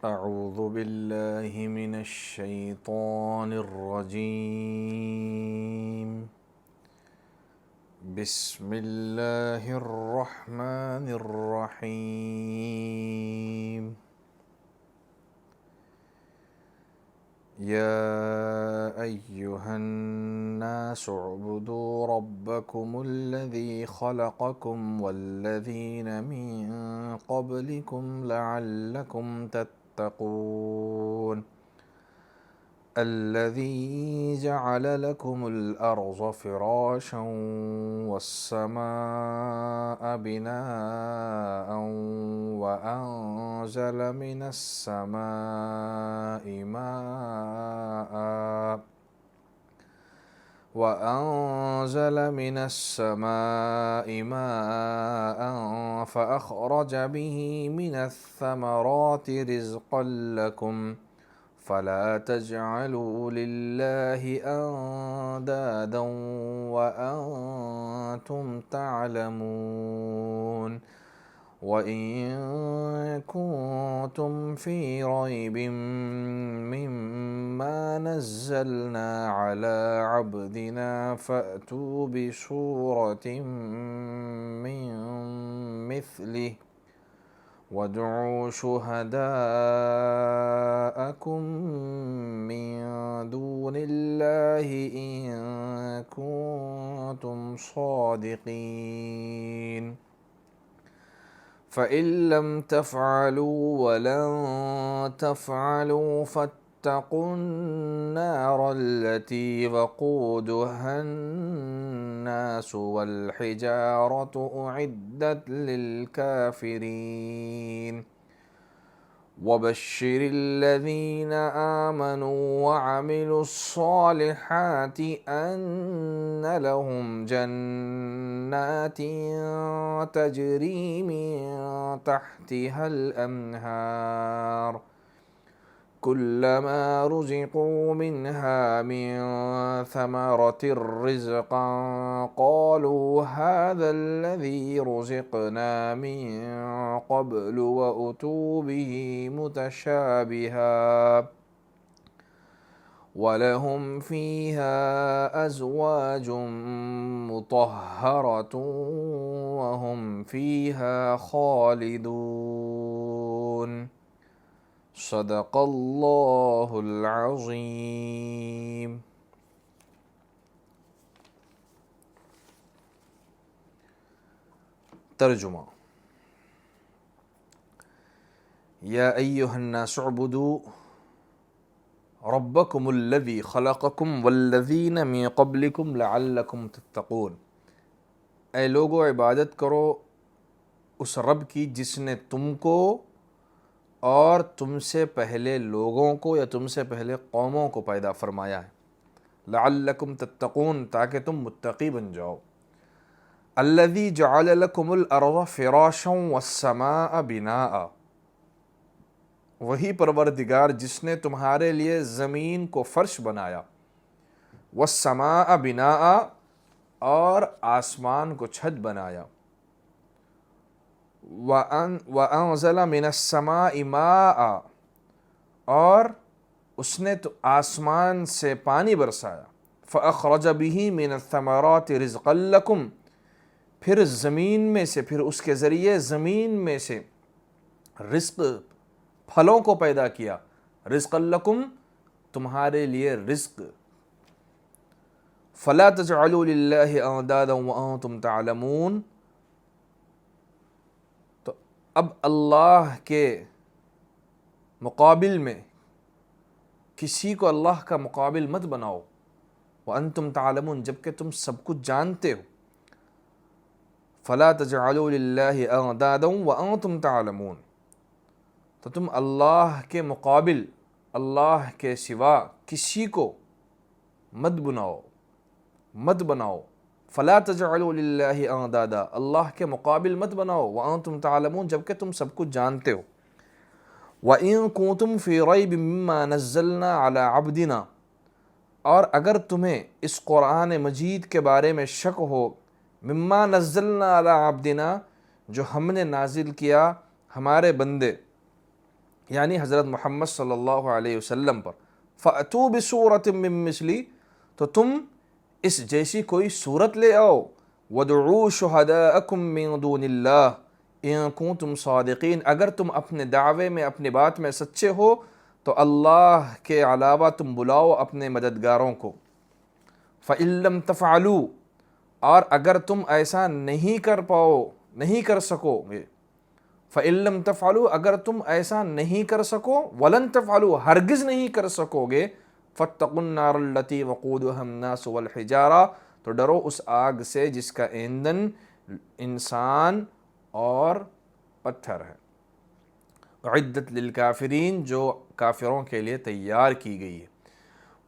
أعوذ بالله من الشيطان الرجيم. بسم الله الرحمن الرحيم. يا أيها الناس اعبدوا ربكم الذي خلقكم والذين من قبلكم لعلكم تتقون. الذي جعل لكم الأرض فراشا والسماء بناء وأنزل من السماء ماء فأخرج به من الثمرات رزقا لكم فلا تجعلوا لله أندادا وأنتم تعلمون. وإن كنتم في ريب مما نزلنا على عبدنا فأتوا بسورة من مثله وادعوا شهداءكم من دون الله إن كنتم صادقين. فإن لم تفعلوا ولن تفعلوا فاتقوا النار التي وقودها الناس والحجارة أعدت للكافرين. وبشر الذين آمنوا وعملوا الصالحات أن لهم جنات تجري من تحتها الأنهار كلما رزقوا منها من ثمرة رزقا قالوا هذا الذي رزقنا من قبل وأتوا به متشابها ولهم فيها أزواج مطهرة وهم فيها خالدون. صدق اللہ العظیم. ترجمہ: یا ایہا الناس اعبدوا ربکم الذی خلقکم والذین من قبلکم لعلکم تتقون. اے لوگو، عبادت کرو اس رب کی جس نے تم کو اور تم سے پہلے لوگوں کو یا تم سے پہلے قوموں کو پیدا فرمایا ہے. لعلکم تتقون، تاکہ تم متقی بن جاؤ. الذی جعل لکم الارض فراشا والسماء بناء، وہی پروردگار جس نے تمہارے لیے زمین کو فرش بنایا. والسماء بناء، اور آسمان کو چھت بنایا. وَأَنزَلَ مِنَ السَّمَاءِ مَاءً، اور اس نے تو آسمان سے پانی برسایا. فَأَخْرَجَ بِهِ مِنَ الثَّمَرَاتِ رِزْقًا لَكُمْ، پھر زمین میں سے، پھر اس کے ذریعے زمین میں سے رزق، پھلوں کو پیدا کیا. رِزْقًا لَكُمْ، تمہارے لیے رزق. فَلَا تَجْعَلُوا لِلَّهِ أَنْدَادًا وَأَنْتُمْ تَعْلَمُونَ. اب اللہ کے مقابل میں کسی کو اللہ کا مقابل مت بناؤ. وَأَنْتُمْ تَعْلَمُونَ، جبکہ تم سب کچھ جانتے ہو. فَلَا تَجْعَلُوا لِلَّهِ أَنْدَادًا وَأَنْتُمْ تَعْلَمُونَ، تو تم اللہ کے مقابل، اللہ کے سوا کسی کو مت بناؤ. فلا تجعلوا للہ اندادا، اللہ کے مقابل مت بناؤ. وانتم تعلمون، جبکہ تم سب کچھ جانتے ہو. وَإِن كُنتُمْ فِي رَيْبٍ مِّمَّا نَزَّلْنَا عَلَىٰ عَبْدِنَا، اور اگر تمہیں اس قرآن مجید کے بارے میں شک ہو، مما نزلنا علی عبدنا، جو ہم نے نازل کیا ہمارے بندے یعنی حضرت محمد صلی اللہ علیہ وسلم پر، فَأْتُوا بِسُورَةٍ مِّن مِّثْلِهِ، تو تم اس جیسی کوئی صورت لے آؤ، وَادْعُوا شُهَدَاءَكُم مِّن دُونِ اللَّهِ إِن كُنتُم صَادِقِينَ، اگر تم اپنے دعوے میں، اپنی بات میں سچے ہو تو اللہ کے علاوہ تم بلاؤ اپنے مددگاروں کو۔ فَإِن لَّمْ تَفْعَلُوا، اور اگر تم ایسا نہیں کر سکو گے، فَإِن لَّمْ تَفْعَلُوا، اگر تم ایسا نہیں کر سکو، وَلَن تَفْعَلُوا، ہرگز نہیں کر سکو گے، فَاتَّقُوا النَّارَ الَّتِي وَقُودُهَا النَّاسُ وَالْحِجَارَةُ، تو ڈرو اس آگ سے جس کا ایندھن انسان اور پتھر ہے، اعدت للکافرین، جو کافروں کے لیے تیار کی گئی ہے۔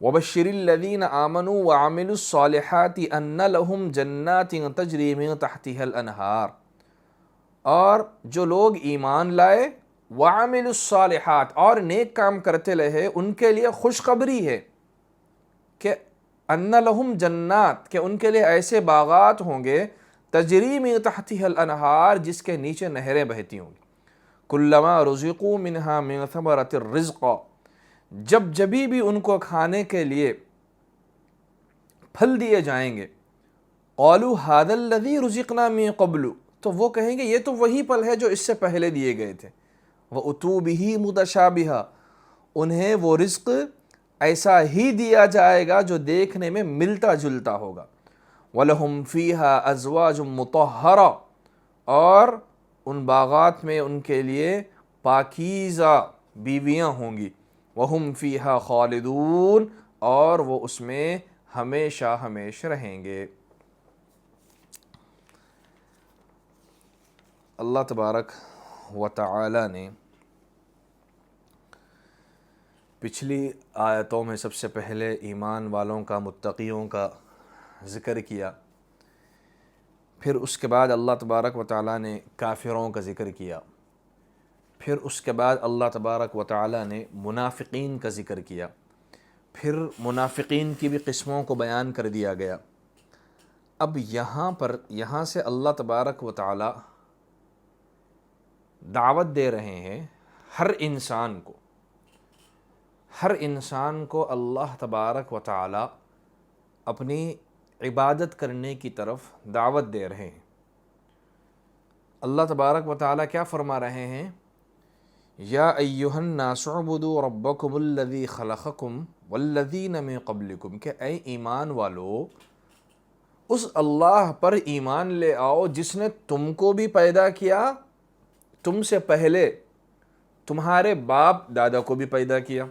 وَبَشِّرِ الَّذِينَ آمَنُوا وَعَمِلُوا الصَّالِحَاتِ أَنَّ لَهُمْ جَنَّاتٍ تَجْرِي مِن تَحْتِهَا الْأَنْهَارُ، اور جو لوگ ایمان لائے، وَعَمِلُوا الصَّالِحَاتِ، اور نیک کام کرتے رہے، ان کے لیے خوشخبری ہے کہ أَنَّ لَهُمْ جَنَّاتٍ، کہ ان کے لیے ایسے باغات ہوں گے، تجری من تحتها الانہار، جس کے نیچے نہریں بہتی ہوں گی، كُلَّمَا رُزِقُوا مِنْهَا مِن ثَمَرَةٍ الرِّزْقَ، جبھی بھی ان کو کھانے کے لیے پھل دیے جائیں گے، قَالُوا هَذَا الَّذِي رُزِقْنَا مِن قَبْلُ، تو وہ کہیں گے یہ تو وہی پھل ہے جو اس سے پہلے دیے گئے تھے، وَأُتُوا بِهِ مُتَشَابِهًا، انہیں وہ رزق ایسا ہی دیا جائے گا جو دیکھنے میں ملتا جلتا ہوگا، وَلَهُمْ فِيهَا أَزْوَاجٌ مُطَهَّرَةٌ، اور ان باغات میں ان کے لیے پاکیزہ بیویاں ہوں گی، وَهُمْ فِيهَا خَالِدُونَ، اور وہ اس میں ہمیشہ ہمیشہ رہیں گے۔ اللہ تبارک و تعالی نے پچھلی آیتوں میں سب سے پہلے ایمان والوں کا، متقیوں کا ذکر کیا، پھر اس کے بعد اللہ تبارک و تعالی نے کافروں کا ذکر کیا، پھر اس کے بعد اللہ تبارک و تعالی نے منافقین کا ذکر کیا، پھر منافقین کی بھی قسموں کو بیان کر دیا گیا۔ اب یہاں سے اللہ تبارک و تعالی دعوت دے رہے ہیں ہر انسان کو اللہ تبارک و تعالی اپنی عبادت کرنے کی طرف دعوت دے رہے ہیں۔ اللہ تبارک و تعالی کیا فرما رہے ہیں؟ یا ایھا الناس اعبدوا ربکم الذی خلقکم والذین من قبلکم، کہ اے ایمان والو اس اللہ پر ایمان لے آؤ جس نے تم کو بھی پیدا کیا، تم سے پہلے تمہارے باپ دادا کو بھی پیدا کیا،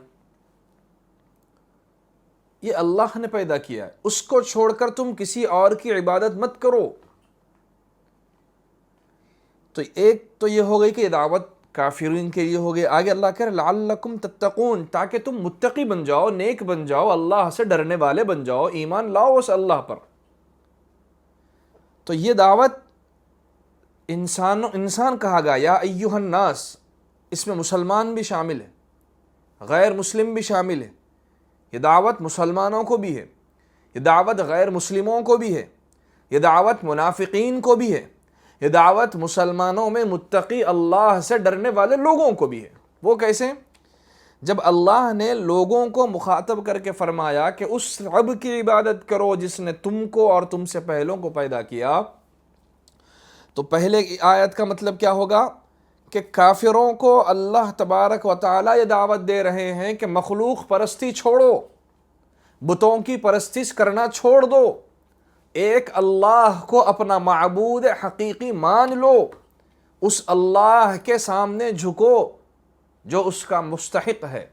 یہ اللہ نے پیدا کیا ہے، اس کو چھوڑ کر تم کسی اور کی عبادت مت کرو۔ تو ایک تو یہ ہو گئی کہ دعوت کافرین کے لیے ہو گئی، آگے اللہ کہہ رہے لعلکم تتقون، تاکہ تم متقی بن جاؤ، نیک بن جاؤ، اللہ سے ڈرنے والے بن جاؤ، ایمان لاؤ اس اللہ پر۔ تو یہ دعوت انسان کہا گیا، یا ایھا الناس، اس میں مسلمان بھی شامل ہے، غیر مسلم بھی شامل ہے، یہ دعوت مسلمانوں کو بھی ہے، یہ دعوت غیر مسلموں کو بھی ہے، یہ دعوت منافقین کو بھی ہے، یہ دعوت مسلمانوں میں متقی اللہ سے ڈرنے والے لوگوں کو بھی ہے۔ وہ کیسے؟ جب اللہ نے لوگوں کو مخاطب کر کے فرمایا کہ اس رب کی عبادت کرو جس نے تم کو اور تم سے پہلوں کو پیدا کیا، تو پہلے آیت کا مطلب کیا ہوگا کہ کافروں کو اللہ تبارک و تعالی یہ دعوت دے رہے ہیں کہ مخلوق پرستی چھوڑو، بتوں کی پرستش کرنا چھوڑ دو، ایک اللہ کو اپنا معبود حقیقی مان لو، اس اللہ کے سامنے جھکو جو اس کا مستحق ہے،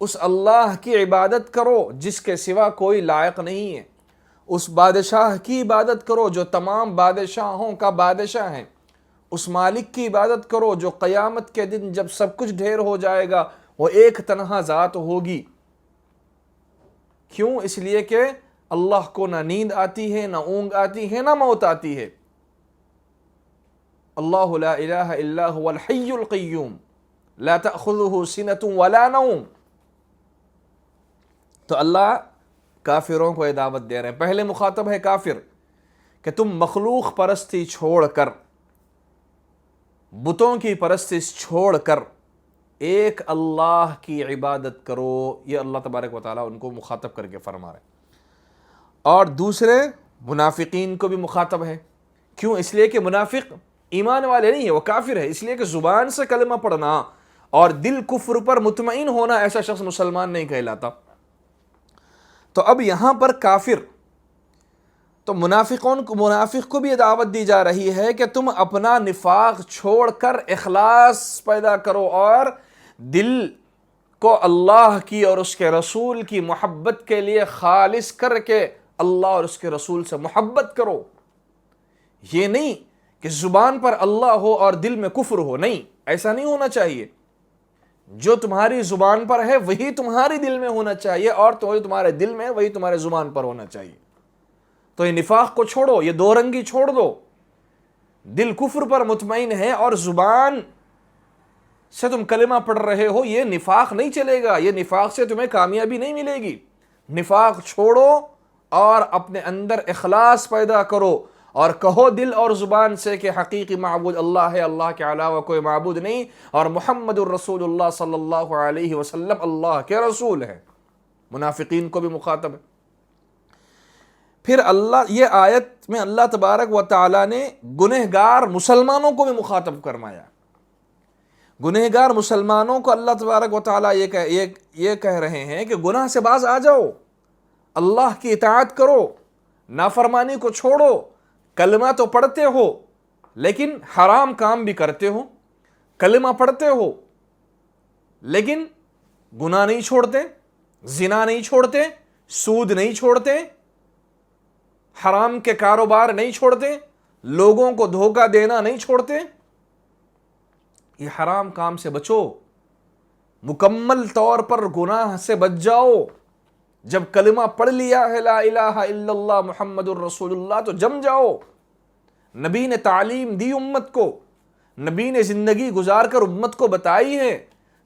اس اللہ کی عبادت کرو جس کے سوا کوئی لائق نہیں ہے، اس بادشاہ کی عبادت کرو جو تمام بادشاہوں کا بادشاہ ہے، اس مالک کی عبادت کرو جو قیامت کے دن جب سب کچھ ڈھیر ہو جائے گا وہ ایک تنہا ذات ہوگی۔ کیوں؟ اس لیے کہ اللہ کو نہ نیند آتی ہے، نہ اونگ آتی ہے، نہ موت آتی ہے۔ اللہ لا الہ الا هو الحی القیوم لا تأخذہ سنۃ ولا نوم۔ تو اللہ کافروں کو یہ دعوت دے رہے ہیں، پہلے مخاطب ہے کافر کہ تم مخلوق پرستی چھوڑ کر، بتوں کی پرستش چھوڑ کر ایک اللہ کی عبادت کرو، یہ اللہ تبارک و تعالیٰ ان کو مخاطب کر کے فرما رہے ہیں۔ اور دوسرے منافقین کو بھی مخاطب ہے، کیوں؟ اس لیے کہ منافق ایمان والے نہیں ہے، وہ کافر ہے، اس لیے کہ زبان سے کلمہ پڑھنا اور دل کفر پر مطمئن ہونا ایسا شخص مسلمان نہیں کہلاتا۔ تو اب یہاں پر کافر، تو منافق کو بھی یہ دعوت دی جا رہی ہے کہ تم اپنا نفاق چھوڑ کر اخلاص پیدا کرو اور دل کو اللہ کی اور اس کے رسول کی محبت کے لیے خالص کر کے اللہ اور اس کے رسول سے محبت کرو۔ یہ نہیں کہ زبان پر اللہ ہو اور دل میں کفر ہو، نہیں، ایسا نہیں ہونا چاہیے۔ جو تمہاری زبان پر ہے وہی تمہاری دل میں ہونا چاہیے، اور جو تمہارے دل میں ہے وہی تمہارے زبان پر ہونا چاہیے۔ تو یہ نفاق کو چھوڑو، یہ دو رنگی چھوڑ دو۔ دل کفر پر مطمئن ہے اور زبان سے تم کلمہ پڑھ رہے ہو، یہ نفاق نہیں چلے گا، یہ نفاق سے تمہیں کامیابی نہیں ملے گی۔ نفاق چھوڑو اور اپنے اندر اخلاص پیدا کرو، اور کہو دل اور زبان سے کہ حقیقی معبود اللہ ہے، اللہ کے علاوہ کوئی معبود نہیں، اور محمد الرسول اللہ صلی اللہ علیہ وسلم اللہ کے رسول ہے۔ منافقین کو بھی مخاطب ہے۔ پھر یہ آیت میں اللہ تبارک و تعالیٰ نے گنہگار مسلمانوں کو بھی مخاطب فرمایا۔ گنہگار مسلمانوں کو اللہ تبارک و تعالیٰ یہ کہہ رہے ہیں کہ گناہ سے باز آ جاؤ، اللہ کی اطاعت کرو، نافرمانی کو چھوڑو۔ کلمہ تو پڑھتے ہو لیکن حرام کام بھی کرتے ہو، کلمہ پڑھتے ہو لیکن گناہ نہیں چھوڑتے، زنا نہیں چھوڑتے، سود نہیں چھوڑتے، حرام کے کاروبار نہیں چھوڑتے، لوگوں کو دھوکہ دینا نہیں چھوڑتے۔ یہ حرام کام سے بچو، مکمل طور پر گناہ سے بچ جاؤ۔ جب کلمہ پڑھ لیا ہے لا الہ الا اللہ محمد الرسول اللہ تو جم جاؤ۔ نبی نے تعلیم دی امت کو، نبی نے زندگی گزار کر امت کو بتائی ہے،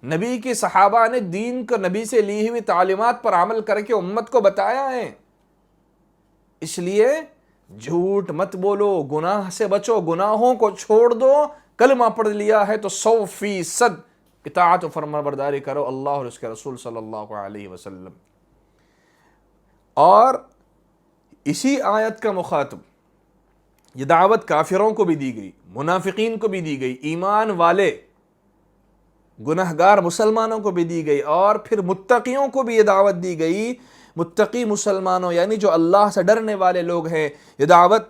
نبی کے صحابہ نے دین کو نبی سے لی ہوئی تعلیمات پر عمل کر کے امت کو بتایا ہے۔ اس لیے جھوٹ مت بولو، گناہ سے بچو، گناہوں کو چھوڑ دو۔ کلمہ پڑھ لیا ہے تو 100% اطاعت و فرمانبرداری کرو اللہ اور اس کے رسول صلی اللہ علیہ وسلم۔ اور اسی آیت کا مخاطب یہ دعوت کافروں کو بھی دی گئی، منافقین کو بھی دی گئی، ایمان والے گنہگار مسلمانوں کو بھی دی گئی، اور پھر متقیوں کو بھی یہ دعوت دی گئی۔ متقی مسلمانوں یعنی جو اللہ سے ڈرنے والے لوگ ہیں، یہ دعوت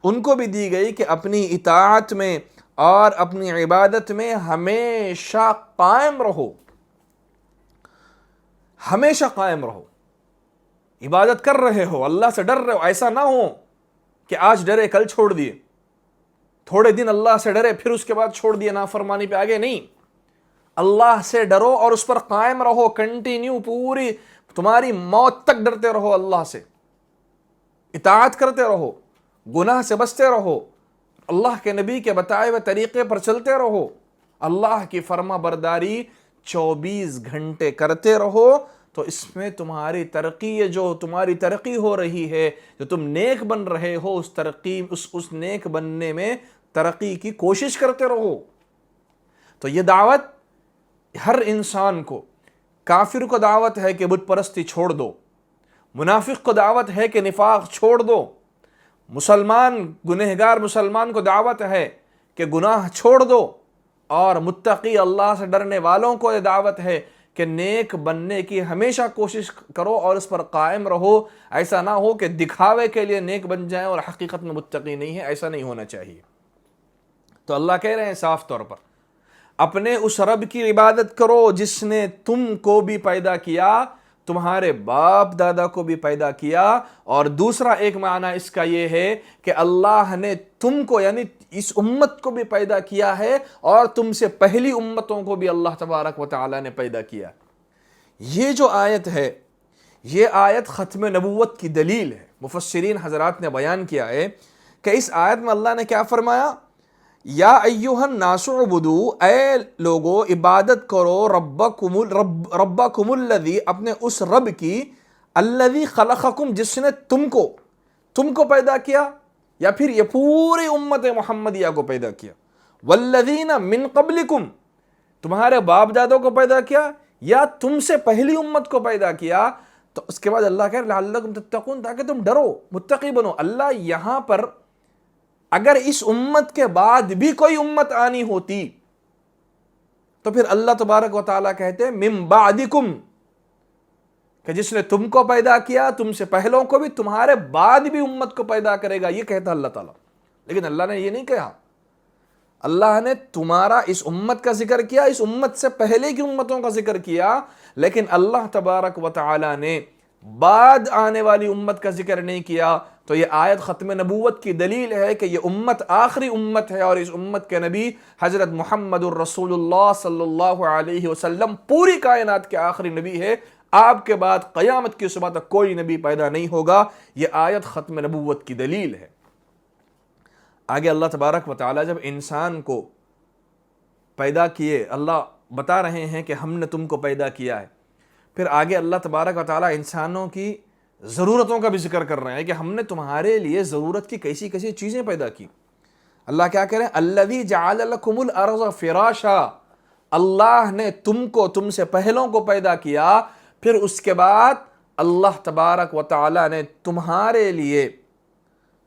ان کو بھی دی گئی کہ اپنی اطاعت میں اور اپنی عبادت میں ہمیشہ قائم رہو، ہمیشہ قائم رہو۔ عبادت کر رہے ہو، اللہ سے ڈر رہے ہو، ایسا نہ ہو کہ آج ڈرے کل چھوڑ دیے، تھوڑے دن اللہ سے ڈرے پھر اس کے بعد چھوڑ دیے، نافرمانی پہ آگے نہیں۔ اللہ سے ڈرو اور اس پر قائم رہو، کنٹینیو، پوری تمہاری موت تک ڈرتے رہو، اللہ سے اطاعت کرتے رہو، گناہ سے بچتے رہو، اللہ کے نبی کے بتائے ہوئے طریقے پر چلتے رہو، اللہ کی فرما برداری 24 گھنٹے کرتے رہو۔ تو اس میں تمہاری ترقی، جو تمہاری ترقی ہو رہی ہے، جو تم نیک بن رہے ہو، اس ترقی اس نیک بننے میں ترقی کی کوشش کرتے رہو۔ تو یہ دعوت ہر انسان کو، کافر کو دعوت ہے کہ بت پرستی چھوڑ دو، منافق کو دعوت ہے کہ نفاق چھوڑ دو، مسلمان گنہگار مسلمان کو دعوت ہے کہ گناہ چھوڑ دو، اور متقی اللہ سے ڈرنے والوں کو یہ دعوت ہے کہ نیک بننے کی ہمیشہ کوشش کرو اور اس پر قائم رہو۔ ایسا نہ ہو کہ دکھاوے کے لیے نیک بن جائیں اور حقیقت میں متقی نہیں ہے، ایسا نہیں ہونا چاہیے۔ تو اللہ کہہ رہے ہیں صاف طور پر اپنے اس رب کی عبادت کرو جس نے تم کو بھی پیدا کیا، تمہارے باپ دادا کو بھی پیدا کیا، اور دوسرا ایک معنی اس کا یہ ہے کہ اللہ نے تم کو یعنی اس امت کو بھی پیدا کیا ہے، اور تم سے پہلی امتوں کو بھی اللہ تبارک و تعالی نے پیدا کیا۔ یہ جو آیت ہے، یہ آیت ختم نبوت کی دلیل ہے۔ مفسرین حضرات نے بیان کیا ہے کہ اس آیت میں اللہ نے کیا فرمایا، یا ایھا الناس اعبدوا، اے لوگو عبادت کرو، ربکم الذی، اپنے اس رب کی، الذی خلقکم، جس نے تم کو پیدا کیا، یا پھر یہ پوری امت محمدیہ کو پیدا کیا، والذین من قبلکم، تمہارے باپ دادوں کو پیدا کیا یا تم سے پہلی امت کو پیدا کیا؟ تو اس کے بعد اللہ کہہ رہا لعلکم تتقون، تاکہ تم ڈرو، متقی بنو۔ اللہ یہاں پر اگر اس امت کے بعد بھی کوئی امت آنی ہوتی تو پھر اللہ تبارک و تعالیٰ کہتے ہیں من بعدکم، کہ جس نے تم کو پیدا کیا تم سے پہلوں کو بھی تمہارے بعد بھی امت کو پیدا کرے گا، یہ کہتا اللہ تعالیٰ۔ لیکن اللہ نے یہ نہیں کہا، اللہ نے تمہارا اس امت کا ذکر کیا، اس امت سے پہلے کی امتوں کا ذکر کیا، لیکن اللہ تبارک و تعالیٰ نے بعد آنے والی امت کا ذکر نہیں کیا۔ تو یہ آیت ختم نبوت کی دلیل ہے کہ یہ امت آخری امت ہے، اور اس امت کے نبی حضرت محمد الرسول اللہ صلی اللہ علیہ وسلم پوری کائنات کے آخری نبی ہے۔ آپ کے بعد قیامت کی صبح تک کوئی نبی پیدا نہیں ہوگا۔ یہ آیت ختم نبوت کی دلیل ہے۔ آگے اللہ تبارک و تعالیٰ جب انسان کو پیدا کیے، اللہ بتا رہے ہیں کہ ہم نے تم کو پیدا کیا ہے، پھر آگے اللہ تبارک و تعالیٰ انسانوں کی ضرورتوں کا بھی ذکر کر رہے ہیں کہ ہم نے تمہارے لیے ضرورت کی کیسی کیسی چیزیں پیدا کی۔ اللہ کیا کہہ رہے ہیں؟ الذی جعل لکم الارض فراشا، اللہ نے تم سے پہلوں کو پیدا کیا، پھر اس کے بعد اللہ تبارک و تعالیٰ نے تمہارے لیے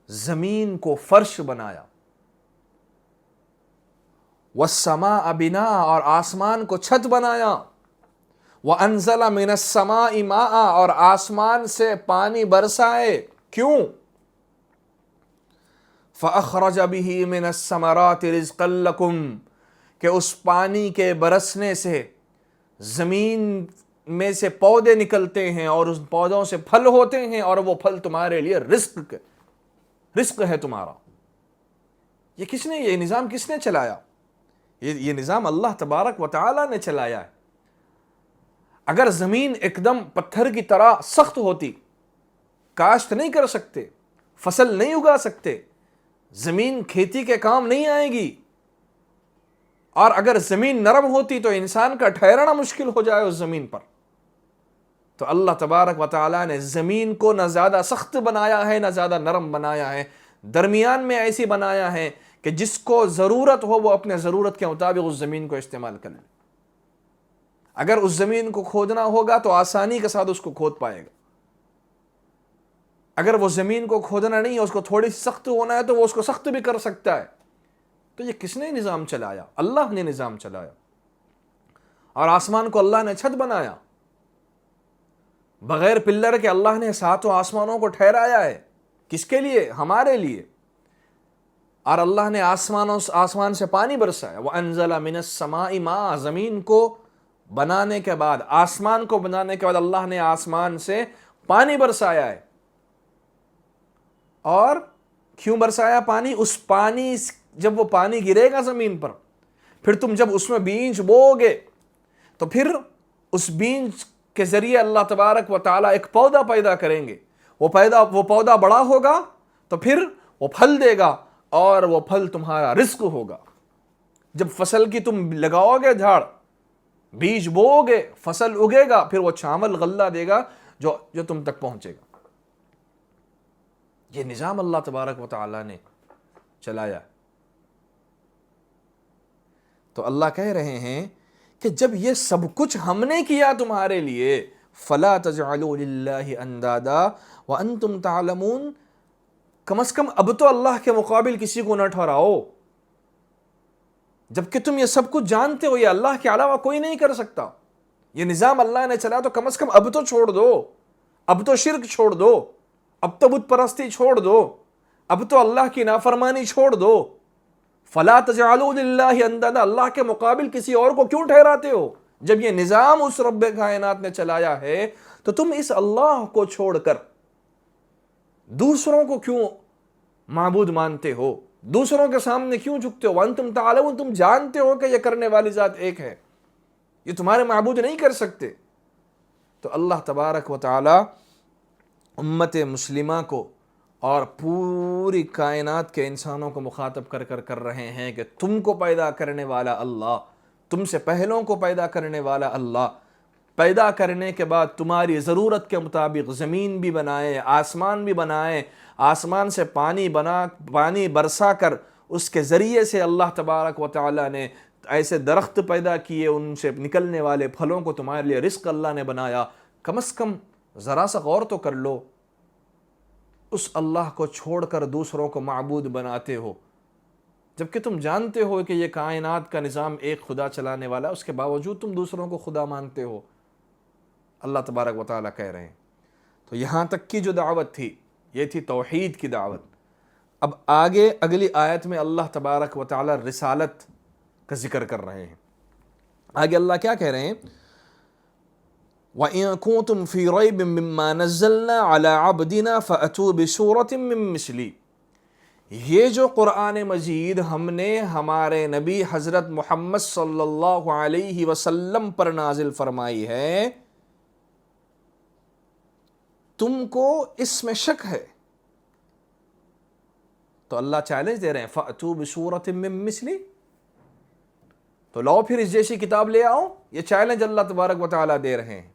زمین کو فرش بنایا، والسماء بناء، اور آسمان کو چھت بنایا، وَأَنزَلَ مِنَ السَّمَاءِ مَاءً، اور آسمان سے پانی برسائے۔ کیوں؟ فَأَخْرَجَ بِهِ مِنَ الثَّمَرَاتِ رِزْقًا لَكُمْ، کہ اس پانی کے برسنے سے زمین میں سے پودے نکلتے ہیں اور اس پودوں سے پھل ہوتے ہیں، اور وہ پھل تمہارے لیے رزق ہے تمہارا۔ یہ نظام کس نے چلایا؟ یہ نظام اللہ تبارک و تعالیٰ نے چلایا ہے۔ اگر زمین ایک دم پتھر کی طرح سخت ہوتی، کاشت نہیں کر سکتے، فصل نہیں اگا سکتے، زمین کھیتی کے کام نہیں آئے گی، اور اگر زمین نرم ہوتی تو انسان کا ٹھہرنا مشکل ہو جائے اس زمین پر۔ تو اللہ تبارک و تعالیٰ نے زمین کو نہ زیادہ سخت بنایا ہے نہ زیادہ نرم بنایا ہے، درمیان میں ایسی بنایا ہے کہ جس کو ضرورت ہو وہ اپنے ضرورت کے مطابق اس زمین کو استعمال کر لے۔ اگر اس زمین کو کھودنا ہوگا تو آسانی کے ساتھ اس کو کھود پائے گا، اگر وہ زمین کو کھودنا نہیں ہے، اس کو تھوڑی سخت ہونا ہے تو وہ اس کو سخت بھی کر سکتا ہے۔ تو یہ کس نے نظام چلایا؟ اللہ نے نظام چلایا۔ اور آسمان کو اللہ نے چھت بنایا، بغیر پلر کے اللہ نے ساتوں آسمانوں کو ٹھہرایا ہے۔ کس کے لیے؟ ہمارے لیے۔ اور اللہ نے آسمان سے پانی برسایا، وَأَنزَلَ مِنَ السَّمَاءِ مَاءً، زمین کو بنانے کے بعد، آسمان کو بنانے کے بعد اللہ نے آسمان سے پانی برسایا ہے۔ اور کیوں برسایا پانی؟ اس پانی، جب وہ پانی گرے گا زمین پر، پھر تم جب اس میں بیج بو گے تو پھر اس بیج کے ذریعے اللہ تبارک و تعالیٰ ایک پودا پیدا کریں گے، وہ پودا بڑا ہوگا تو پھر وہ پھل دے گا، اور وہ پھل تمہارا رزق ہوگا۔ جب فصل کی تم لگاؤ گے جھاڑ، بیج بو گے، فصل اگے گا، پھر وہ چاول غلہ دے گا جو تم تک پہنچے گا۔ یہ نظام اللہ تبارک و تعالیٰ نے چلایا۔ تو اللہ کہہ رہے ہیں کہ جب یہ سب کچھ ہم نے کیا تمہارے لیے، فَلَا تَجْعَلُوا لِلَّهِ أَنْدَادًا وَأَنْتُمْ تَعْلَمُونَ، کم از کم اب تو اللہ کے مقابل کسی کو نہ ٹھہراؤ، جبکہ تم یہ سب کچھ جانتے ہو یہ اللہ کے علاوہ کوئی نہیں کر سکتا۔ یہ نظام اللہ نے چلایا، تو کم از کم اب تو چھوڑ دو، اب تو شرک چھوڑ دو، اب تو بت پرستی چھوڑ دو، اب تو اللہ کی نافرمانی چھوڑ دو۔ فَلَا تَجْعَلُوا لِلَّهِ أَنْدَادًا، اللہ کے مقابل کسی اور کو کیوں ٹھہراتے ہو؟ جب یہ نظام اس رب کائنات نے چلایا ہے تو تم اس اللہ کو چھوڑ کر دوسروں کو کیوں معبود مانتے ہو؟ دوسروں کے سامنے کیوں جھکتے ہو؟ وَأَنْتُمْ تَعْلَمُونَ، تم جانتے ہو کہ یہ کرنے والی ذات ایک ہے، یہ تمہارے معبود نہیں کر سکتے۔ تو اللہ تبارک و تعالی امت مسلمہ کو اور پوری کائنات کے انسانوں کو مخاطب کر رہے ہیں کہ تم کو پیدا کرنے والا اللہ، تم سے پہلوں کو پیدا کرنے والا اللہ، پیدا کرنے کے بعد تمہاری ضرورت کے مطابق زمین بھی بنائے، آسمان بھی بنائے، آسمان سے پانی برسا کر اس کے ذریعے سے اللہ تبارک و تعالی نے ایسے درخت پیدا کیے، ان سے نکلنے والے پھلوں کو تمہارے لیے رزق اللہ نے بنایا، کم از کم ذرا سا غور تو کر لو۔ اس اللہ کو چھوڑ کر دوسروں کو معبود بناتے ہو، جبکہ تم جانتے ہو کہ یہ کائنات کا نظام ایک خدا چلانے والا، اس کے باوجود تم دوسروں کو خدا مانتے ہو۔ اللہ تبارک و تعالیٰ کہہ رہے ہیں۔ تو یہاں تک کی جو دعوت تھی یہ تھی توحید کی دعوت۔ اب آگے اگلی آیت میں اللہ تبارک و تعالیٰ رسالت کا ذکر کر رہے ہیں۔ آگے اللہ کیا کہہ رہے ہیں؟ وَإِن كُنتُمْ فِي رَيْبٍ مِّمَّا نَزَّلْنَا عَلَىٰ عَبْدِنَا فَأْتُوا بِسُورَةٍ مِّن مِّثْلِهِ، یہ جو قرآن مجید ہم نے ہمارے نبی حضرت محمد صلی اللہ علیہ وسلم پر نازل فرمائی ہے، تم کو اس میں شک ہے تو اللہ چیلنج دے رہے ہیں فَأْتُوا بِسُورَةٍ مِّن مِّثْلِهِ، تو لاؤ پھر اس جیسی کتاب لے آؤ۔ یہ چیلنج اللہ تبارک و تعالیٰ دے رہے ہیں۔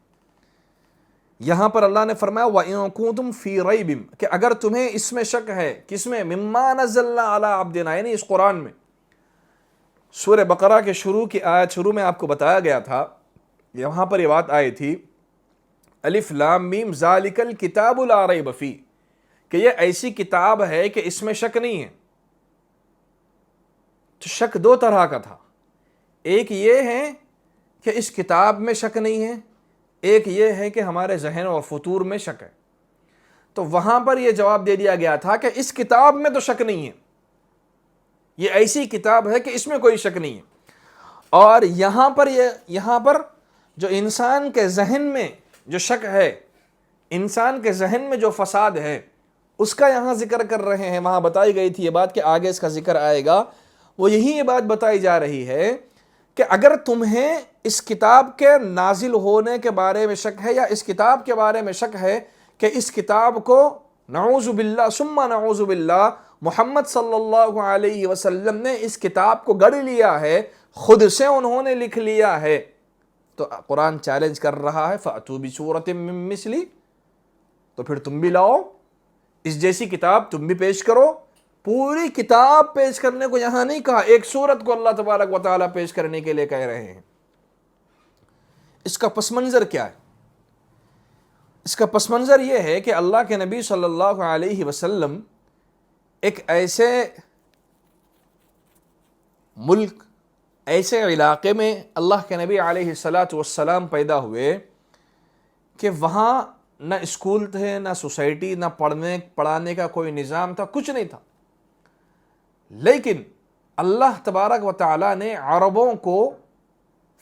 یہاں پر اللہ نے فرمایا وَإِن كُنتُمْ فِي رَيْبٍ، کہ اگر تمہیں اس میں شک ہے، کس میں؟ مِمَّا نَزَّلْنَا عَلَىٰ عَبْدِنَا، یعنی اس قرآن میں۔ سورہ بقرہ کے شروع میں آپ کو بتایا گیا تھا، یہاں پر یہ بات آئی تھی الف لام میم ذالک الکتاب لا ریب فیہ، کہ یہ ایسی کتاب ہے کہ اس میں شک نہیں ہے۔ تو شک دو طرح کا تھا، ایک یہ ہے کہ اس کتاب میں شک نہیں ہے، ایک یہ ہے کہ ہمارے ذہن اور فطور میں شک ہے۔ تو وہاں پر یہ جواب دے دیا گیا تھا کہ اس کتاب میں تو شک نہیں ہے، یہ ایسی کتاب ہے کہ اس میں کوئی شک نہیں ہے۔ اور یہاں پر جو انسان کے ذہن میں جو شک ہے، انسان کے ذہن میں جو فساد ہے، اس کا یہاں ذکر کر رہے ہیں۔ وہاں بتائی گئی تھی یہ بات کہ آگے اس کا ذکر آئے گا، وہ یہی یہ بات بتائی جا رہی ہے کہ اگر تمہیں اس کتاب کے نازل ہونے کے بارے میں شک ہے، یا اس کتاب کے بارے میں شک ہے کہ اس کتاب کو نعوذ باللہ ثم نعوذ باللہ محمد صلی اللہ علیہ وسلم نے اس کتاب کو گڑھ لیا ہے، خود سے انہوں نے لکھ لیا ہے، تو قرآن چیلنج کر رہا ہے فَأْتُوا بِسُورَةٍ مِّن مِّثْلِهِ، تو پھر تم بھی لاؤ اس جیسی کتاب، تم بھی پیش کرو۔ پوری کتاب پیش کرنے کو یہاں نہیں کہا، ایک سورت کو اللہ تبارک و تعالیٰ پیش کرنے کے لیے کہہ رہے ہیں۔ اس کا پس منظر کیا ہے؟ اس کا پس منظر یہ ہے کہ اللہ کے نبی صلی اللہ علیہ وسلم ایک ایسے ملک، ایسے علاقے میں اللہ کے نبی علیہ السلام پیدا ہوئے کہ وہاں نہ اسکول تھے، نہ سوسائٹی، نہ پڑھانے کا کوئی نظام تھا، کچھ نہیں تھا۔ لیکن اللہ تبارک و تعالیٰ نے عربوں کو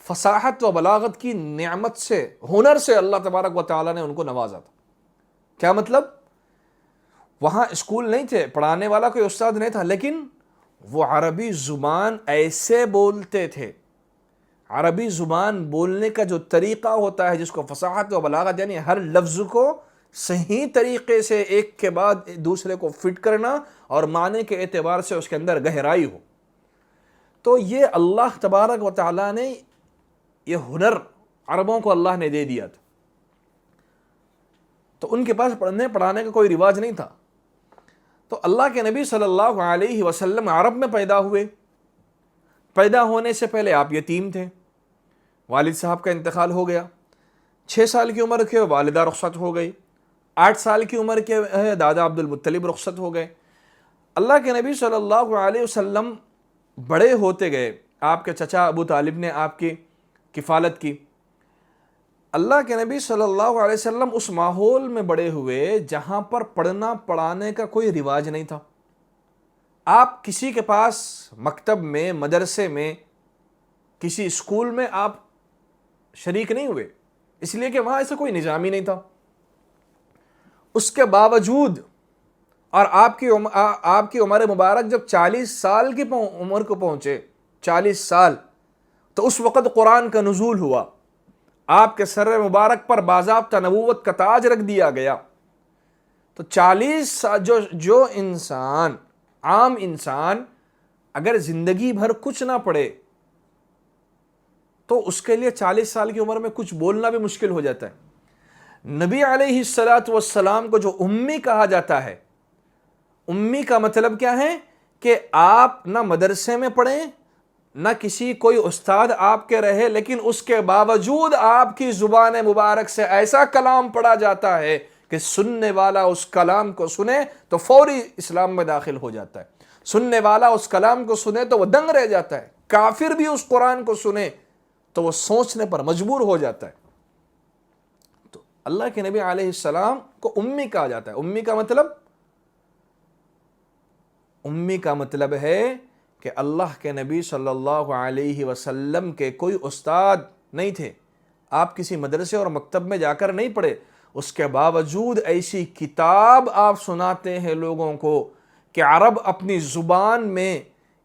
فصاحت و بلاغت کی نعمت سے، ہنر سے اللہ تبارک و تعالیٰ نے ان کو نوازا تھا۔ کیا مطلب؟ وہاں اسکول نہیں تھے، پڑھانے والا کوئی استاد نہیں تھا، لیکن وہ عربی زبان ایسے بولتے تھے۔ عربی زبان بولنے کا جو طریقہ ہوتا ہے، جس کو فصاحت و بلاغت، یعنی ہر لفظ کو صحیح طریقے سے ایک کے بعد دوسرے کو فٹ کرنا اور معنی کے اعتبار سے اس کے اندر گہرائی ہو، تو یہ اللہ تبارک و تعالیٰ نے یہ ہنر عربوں کو اللہ نے دے دیا تھا۔ تو ان کے پاس پڑھنے پڑھانے کا کوئی رواج نہیں تھا، تو اللہ کے نبی صلی اللہ علیہ وسلم عرب میں پیدا ہوئے۔ پیدا ہونے سے پہلے آپ یتیم تھے، والد صاحب کا انتقال ہو گیا، 6 سال کی عمر کے والدہ رخصت ہو گئی، 8 سال کی عمر کے دادا عبد المطلب رخصت ہو گئے۔ اللہ کے نبی صلی اللہ علیہ وسلم بڑے ہوتے گئے، آپ کے چچا ابو طالب نے آپ کی کفالت کی۔ اللہ کے نبی صلی اللہ علیہ وسلم اس ماحول میں بڑے ہوئے جہاں پر پڑھنا پڑھانے کا کوئی رواج نہیں تھا۔ آپ کسی کے پاس مکتب میں، مدرسے میں، کسی اسکول میں آپ شریک نہیں ہوئے، اس لیے کہ وہاں ایسا کوئی نظام ہی نہیں تھا۔ اس کے باوجود، اور آپ کی عمر مبارک جب 40 سال کی عمر کو پہنچے، 40 سال، تو اس وقت قرآن کا نزول ہوا، آپ کے سر مبارک پر باضابطہ نبوت کا تاج رکھ دیا گیا۔ تو 40 سال جو انسان، عام انسان، اگر زندگی بھر کچھ نہ پڑھے تو اس کے لیے 40 سال کی عمر میں کچھ بولنا بھی مشکل ہو جاتا ہے۔ نبی علیہ السلام کو جو امی کہا جاتا ہے، امی کا مطلب کیا ہے کہ آپ نہ مدرسے میں پڑھیں، نہ کسی کوئی استاد آپ کے رہے، لیکن اس کے باوجود آپ کی زبان مبارک سے ایسا کلام پڑھا جاتا ہے کہ سننے والا اس کلام کو سنے تو فوری اسلام میں داخل ہو جاتا ہے، سننے والا اس کلام کو سنے تو وہ دنگ رہ جاتا ہے، کافر بھی اس قرآن کو سنے تو وہ سوچنے پر مجبور ہو جاتا ہے۔ تو اللہ کے نبی علیہ السلام کو امی کہا جاتا ہے۔ امی کا مطلب ہے کہ اللہ کے نبی صلی اللہ علیہ وسلم کے کوئی استاد نہیں تھے، آپ کسی مدرسے اور مکتب میں جا کر نہیں پڑھے، اس کے باوجود ایسی کتاب آپ سناتے ہیں لوگوں کو کہ عرب اپنی زبان میں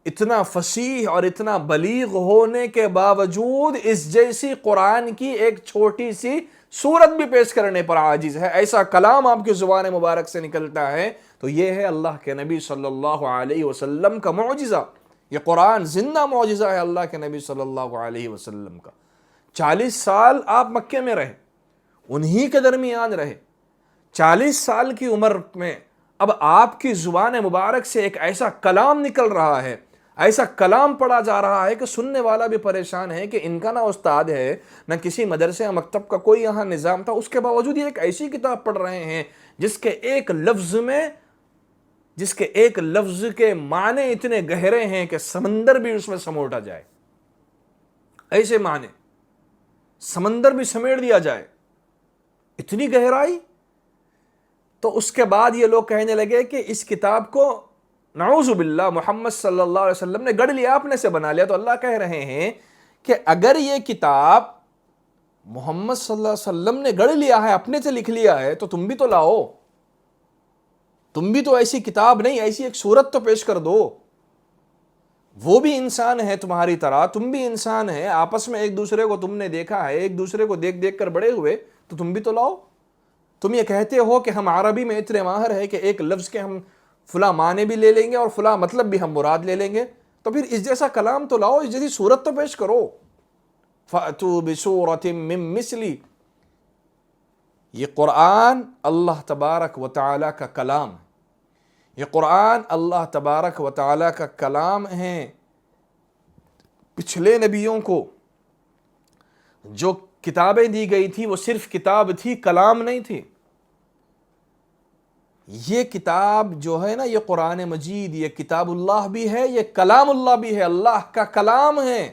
اتنا فصیح اور اتنا بلیغ ہونے کے باوجود اس جیسی قرآن کی ایک چھوٹی سی سورت بھی پیش کرنے پر عاجز ہے، ایسا کلام آپ کی زبان مبارک سے نکلتا ہے، تو یہ ہے اللہ کے نبی صلی اللہ علیہ وسلم کا معجزہ۔ یہ قرآن زندہ معجزہ ہے اللہ کے نبی صلی اللہ علیہ وسلم کا۔ 40 سال آپ مکے میں رہے، انہی کے درمیان رہے، 40 سال کی عمر میں اب آپ کی زبان مبارک سے ایک ایسا کلام نکل رہا ہے، ایسا کلام پڑھا جا رہا ہے کہ سننے والا بھی پریشان ہے کہ ان کا نہ استاد ہے، نہ کسی مدرسے یا مکتب کا کوئی یہاں نظام تھا، اس کے باوجود یہ ایک ایسی کتاب پڑھ رہے ہیں جس کے ایک لفظ کے معنی اتنے گہرے ہیں کہ سمندر بھی اس میں سموٹا جائے، ایسے معنی سمندر بھی سمیٹ دیا جائے، اتنی گہرائی۔ تو اس کے بعد یہ لوگ کہنے لگے کہ اس کتاب کو نعوذ باللہ محمد صلی اللہ علیہ وسلم نے گڑھ لیا، اپنے سے بنا لیا۔ تو اللہ کہہ رہے ہیں کہ اگر یہ کتاب محمد صلی اللہ علیہ وسلم نے گڑھ لیا ہے، اپنے سے لکھ لیا ہے، تو تم بھی تو لاؤ، تم بھی تو ایسی کتاب نہیں، ایسی ایک صورت تو پیش کر دو۔ وہ بھی انسان ہے تمہاری طرح، تم بھی انسان ہے، آپس میں ایک دوسرے کو تم نے دیکھا ہے، ایک دوسرے کو دیکھ دیکھ کر بڑے ہوئے، تو تم بھی تو لاؤ۔ تم یہ کہتے ہو کہ ہم عربی میں اتنے ماہر ہیں کہ ایک لفظ کے ہم فلاں معنی بھی لے لیں گے اور فلاں مطلب بھی ہم مراد لے لیں گے، تو پھر اس جیسا کلام تو لاؤ، اس جیسی صورت تو پیش کرو۔ فَأْتُوا بِسُورَةٍ مِّن مِّثْلِهِ۔ یہ قرآن اللہ تبارک و تعالیٰ کا کلام ہے، یہ قرآن اللہ تبارک و تعالیٰ کا کلام ہے۔ پچھلے نبیوں کو جو کتابیں دی گئی تھی وہ صرف کتاب تھی، کلام نہیں تھی۔ یہ کتاب جو ہے نا، یہ قرآن مجید، یہ کتاب اللہ بھی ہے، یہ کلام اللہ بھی ہے، اللہ کا کلام ہے۔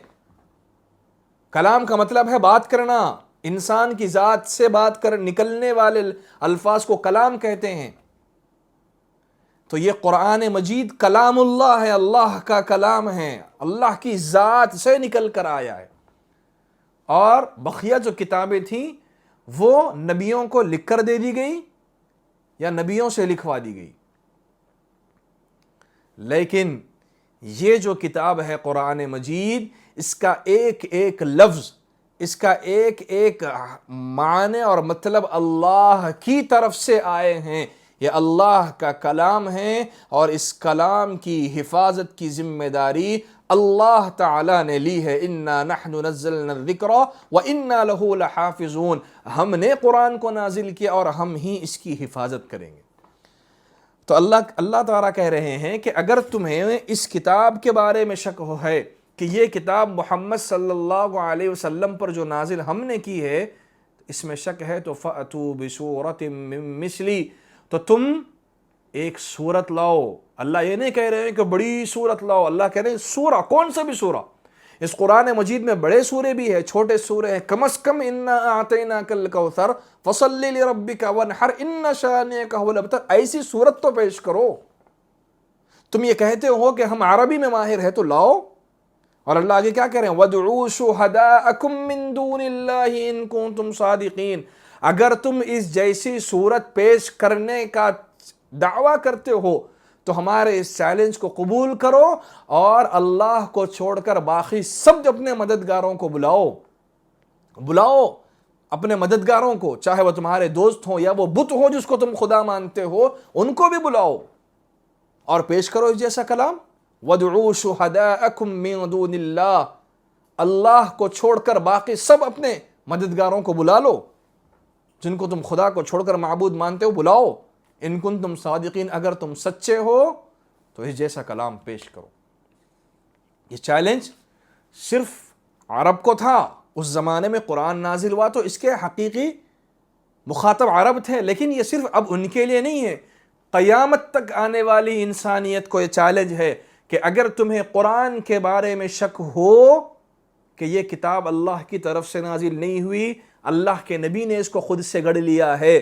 کلام کا مطلب ہے بات کرنا، انسان کی ذات سے بات کر نکلنے والے الفاظ کو کلام کہتے ہیں۔ تو یہ قرآن مجید کلام اللہ ہے، اللہ کا کلام ہے، اللہ کی ذات سے نکل کر آیا ہے۔ اور بقیہ جو کتابیں تھیں وہ نبیوں کو لکھ کر دے دی گئی یا نبیوں سے لکھوا دی گئی، لیکن یہ جو کتاب ہے قرآن مجید، اس کا ایک ایک لفظ، اس کا ایک ایک معنی اور مطلب اللہ کی طرف سے آئے ہیں، یہ اللہ کا کلام ہے، اور اس کلام کی حفاظت کی ذمہ داری اللہ تعالیٰ نے لی ہے۔ اِنَّا نَحْنُ نَزَّلْنَا الذِّكْرَ وَإِنَّا لَهُ لَحَافِظُونَ۔ ہم نے قرآن کو نازل کیا اور ہم ہی اس کی حفاظت کریں گے۔ تو اللہ تعالیٰ کہہ رہے ہیں کہ اگر تمہیں اس کتاب کے بارے میں شک ہے کہ یہ کتاب محمد صلی اللہ علیہ وسلم پر جو نازل ہم نے کی ہے، اس میں شک ہے، تو فَأْتُوا بِسُورَةٍ مِّن مِّثْلِهِ، تو تم ایک سورت لاؤ۔ اللہ یہ نہیں کہہ رہے ہیں کہ بڑی سورت لاؤ، اللہ کہہ رہے ہیں سورہ، کون سا بھی سورہ۔ اس قرآن مجید میں بڑے سورے بھی ہیں، چھوٹے سورے ہیں، کم از کم اِنَّا أَعْطَيْنَاكَ الْكَوْثَرَ فَصَلِّ لِرَبِّكَ وَانْحَرْ إِنَّ شَانِئَكَ هُوَ الْأَبْتَرُ۔ ایسی سورت تو پیش کرو۔ تم یہ کہتے ہو کہ ہم عربی میں ماہر ہیں، تو لاؤ۔ اور اللہ آگے کیا کہہ رہے ہیں؟ وَادْعُوا شُهَدَاءَكُم مِّن دُونِ اللَّهِ إِن كُنتُمْ صَادِقِينَ۔ اگر تم اس جیسی صورت پیش کرنے کا دعویٰ کرتے ہو تو ہمارے اس چیلنج کو قبول کرو، اور اللہ کو چھوڑ کر باقی سب اپنے مددگاروں کو بلاؤ اپنے مددگاروں کو، چاہے وہ تمہارے دوست ہوں یا وہ بت ہو جس کو تم خدا مانتے ہو، ان کو بھی بلاؤ اور پیش کرو اس جیسا کلام۔ وَادْعُوا شُهَدَاءَكُم مِّن دُونِ اللَّهِ، اللہ کو چھوڑ کر باقی سب اپنے مددگاروں کو بلا لو، جن کو تم خدا کو چھوڑ کر معبود مانتے ہو، بلاؤ۔ ان کنتم صادقین، اگر تم سچے ہو تو اس جیسا کلام پیش کرو۔ یہ چیلنج صرف عرب کو تھا، اس زمانے میں قرآن نازل ہوا تو اس کے حقیقی مخاطب عرب تھے، لیکن یہ صرف اب ان کے لیے نہیں ہے، قیامت تک آنے والی انسانیت کو یہ چیلنج ہے کہ اگر تمہیں قرآن کے بارے میں شک ہو کہ یہ کتاب اللہ کی طرف سے نازل نہیں ہوئی، اللہ کے نبی نے اس کو خود سے گڑھ لیا ہے،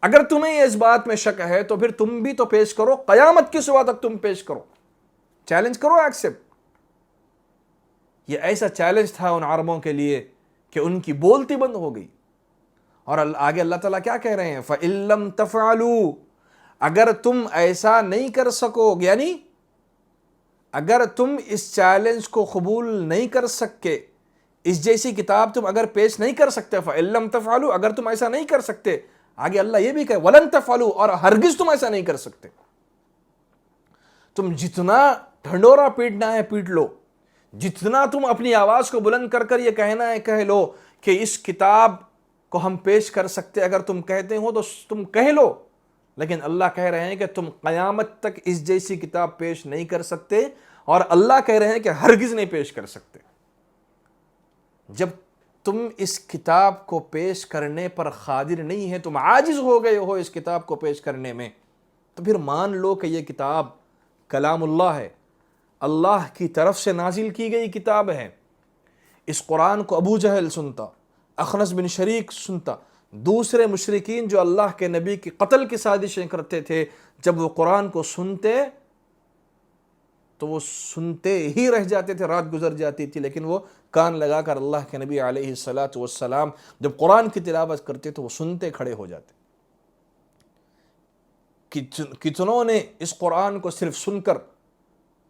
اگر تمہیں اس بات میں شک ہے تو پھر تم بھی تو پیش کرو، قیامت کی صبح تک تم پیش کرو، چیلنج کرو، ایکسپٹ۔ یہ ایسا چیلنج تھا ان عربوں کے لیے کہ ان کی بولتی بند ہو گئی۔ اور آگے اللہ تعالیٰ کیا کہہ رہے ہیں؟ فَإِن لَمْ تَفْعَلُوا، اگر تم ایسا نہیں کر سکو، یعنی اگر تم اس چیلنج کو قبول نہیں کر سکے، اس جیسی کتاب تم اگر پیش نہیں کر سکتے، فَإِن لَمْ تَفْعَلُوا، اگر تم ایسا نہیں کر سکتے، آگے اللہ یہ بھی کہے وَلَن تَفْعَلُوا، اور ہرگز تم ایسا نہیں کر سکتے، تم جتنا ڈھنڈورا پیٹنا ہے پیٹ لو، جتنا تم اپنی آواز کو بلند کر کر یہ کہنا ہے کہہ لو کہ اس کتاب کو ہم پیش کر سکتے، اگر تم کہتے ہو تو تم کہہ لو، لیکن اللہ کہہ رہے ہیں کہ تم قیامت تک اس جیسی کتاب پیش نہیں کر سکتے، اور اللہ کہہ رہے ہیں کہ ہرگز نہیں پیش کر سکتے۔ جب تم اس کتاب کو پیش کرنے پر قادر نہیں ہے، تم عاجز ہو گئے ہو اس کتاب کو پیش کرنے میں، تو پھر مان لو کہ یہ کتاب کلام اللہ ہے، اللہ کی طرف سے نازل کی گئی کتاب ہے۔ اس قرآن کو ابو جہل سنتا، اخنس بن شریک سنتا، دوسرے مشرکین جو اللہ کے نبی کی قتل کی سازشیں کرتے تھے، جب وہ قرآن کو سنتے تو وہ سنتے ہی رہ جاتے تھے، رات گزر جاتی تھی، لیکن وہ کان لگا کر اللہ کے نبی علیہ الصلاۃ والسلام جب قرآن کی تلاوت کرتے تو وہ سنتے کھڑے ہو جاتے۔ کتنوں نے اس قرآن کو صرف سن کر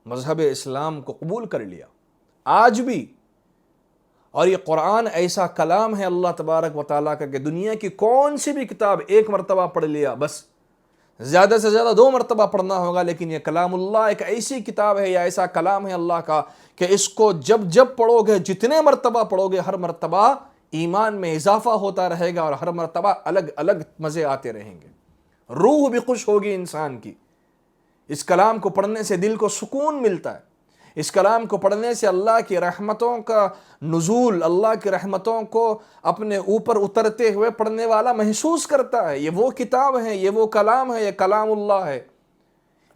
مذہب اسلام کو قبول کر لیا آج بھی۔ اور یہ قرآن ایسا کلام ہے اللہ تبارک و تعالیٰ کا کہ دنیا کی کون سی بھی کتاب ایک مرتبہ پڑھ لیا، بس زیادہ سے زیادہ 2 مرتبہ پڑھنا ہوگا، لیکن یہ کلام اللہ ایک ایسی کتاب ہے یا ایسا کلام ہے اللہ کا کہ اس کو جب جب پڑھو گے، جتنے مرتبہ پڑھو گے، ہر مرتبہ ایمان میں اضافہ ہوتا رہے گا، اور ہر مرتبہ الگ الگ مزے آتے رہیں گے، روح بھی خوش ہوگی انسان کی۔ اس کلام کو پڑھنے سے دل کو سکون ملتا ہے، اس کلام کو پڑھنے سے اللہ کی رحمتوں کا نزول، اللہ کی رحمتوں کو اپنے اوپر اترتے ہوئے پڑھنے والا محسوس کرتا ہے۔ یہ وہ کتاب ہے، یہ وہ کلام ہے، یہ کلام اللہ ہے،